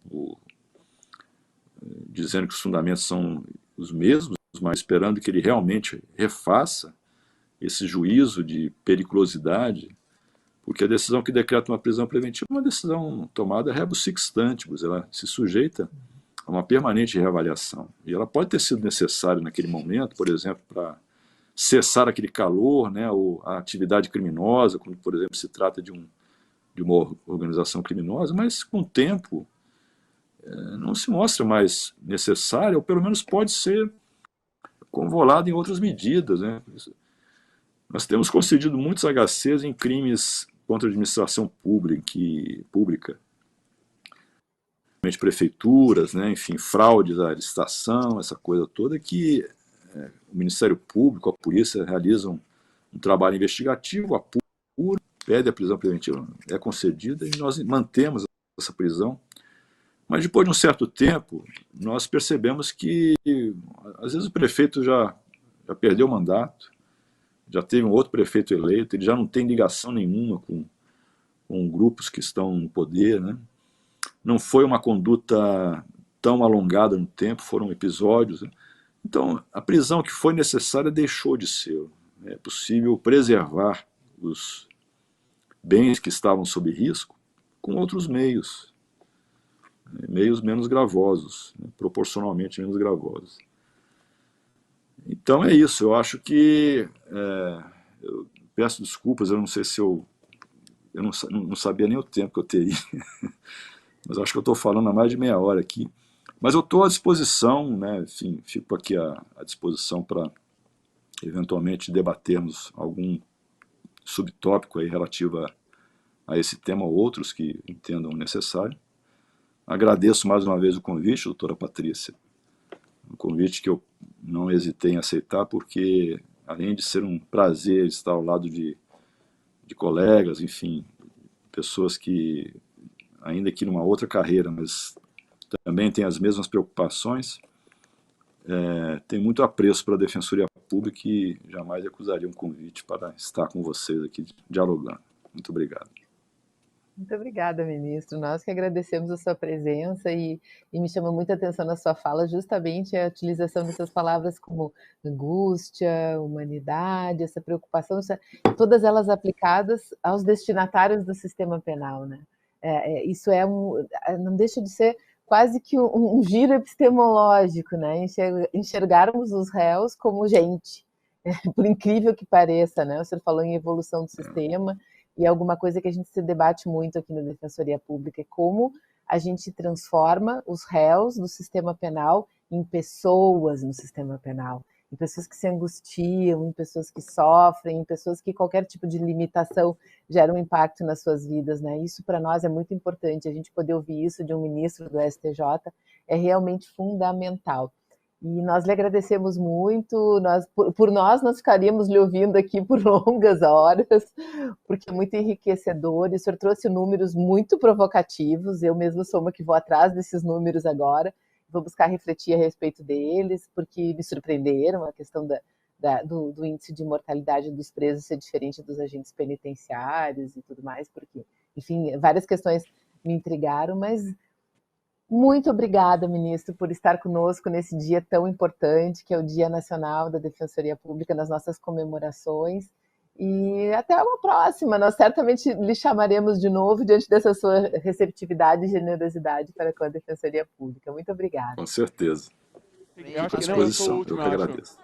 dizendo que os fundamentos são os mesmos, mas esperando que ele realmente refaça esse juízo de periculosidade, porque a decisão que decreta uma prisão preventiva é uma decisão tomada rebus sic stantibus, ela se sujeita a uma permanente reavaliação. E ela pode ter sido necessária naquele momento, por exemplo, para cessar aquele calor, né, ou a atividade criminosa, quando, por exemplo, se trata de uma organização criminosa, mas com o tempo não se mostra mais necessária, ou pelo menos pode ser convolada em outras medidas, né? Nós temos concedido muitos HCs em crimes contra a administração pública, prefeituras, né, enfim, fraudes à licitação, essa coisa toda que o Ministério Público, a polícia realizam um trabalho investigativo, apura, pede a prisão preventiva, é concedida e nós mantemos essa prisão. Mas depois de um certo tempo, nós percebemos que às vezes o prefeito já perdeu o mandato, já teve um outro prefeito eleito, ele já não tem ligação nenhuma com grupos que estão no poder, né? Não foi uma conduta tão alongada no tempo, foram episódios, né? Então, a prisão que foi necessária deixou de ser. É possível preservar os bens que estavam sob risco com outros meios, meios menos gravosos, né? Proporcionalmente menos gravosos. Então é isso, eu acho que, eu peço desculpas, eu não sei se eu não sabia nem o tempo que eu teria, mas acho que eu estou falando há mais de meia hora aqui. Mas eu estou à disposição, né, enfim, fico aqui à disposição para eventualmente debatermos algum subtópico aí relativo a esse tema ou outros que entendam necessário. Agradeço mais uma vez o convite, doutora Patrícia, um convite que eu não hesitei em aceitar, porque além de ser um prazer estar ao lado de colegas, enfim, pessoas que, ainda que numa outra carreira, mas também têm as mesmas preocupações, tem muito apreço para a Defensoria Pública e jamais recusaria um convite para estar com vocês aqui dialogando. Muito obrigado. Muito obrigada, ministro. Nós que agradecemos a sua presença e me chama muita atenção na sua fala justamente a utilização dessas palavras como angústia, humanidade, essa preocupação, todas elas aplicadas aos destinatários do sistema penal, né? Isso não deixa de ser quase que um giro epistemológico, né? Enxergarmos os réus como gente, por incrível que pareça, né? O senhor falou em evolução do sistema, e alguma coisa que a gente se debate muito aqui na Defensoria Pública é como a gente transforma os réus do sistema penal em pessoas no sistema penal. em pessoas que se angustiam, em pessoas que sofrem, em pessoas que qualquer tipo de limitação gera um impacto nas suas vidas, né? Isso para nós é muito importante, a gente poder ouvir isso de um ministro do STJ é realmente fundamental. E nós lhe agradecemos muito, por nós ficaríamos lhe ouvindo aqui por longas horas, porque é muito enriquecedor, e o senhor trouxe números muito provocativos, eu mesmo sou uma que vou atrás desses números agora, vou buscar refletir a respeito deles, porque me surpreenderam a questão do índice de mortalidade dos presos ser diferente dos agentes penitenciários e tudo mais, porque, enfim, várias questões me intrigaram, mas muito obrigada, ministro, por estar conosco nesse dia tão importante, que é o Dia Nacional da Defensoria Pública, nas nossas comemorações. E até uma próxima. Nós certamente lhe chamaremos de novo diante dessa sua receptividade e generosidade para com a Defensoria Pública. Muito obrigada. Com certeza. Eu acho À que não, eu sou o disposição. Eu último, que eu acho. agradeço.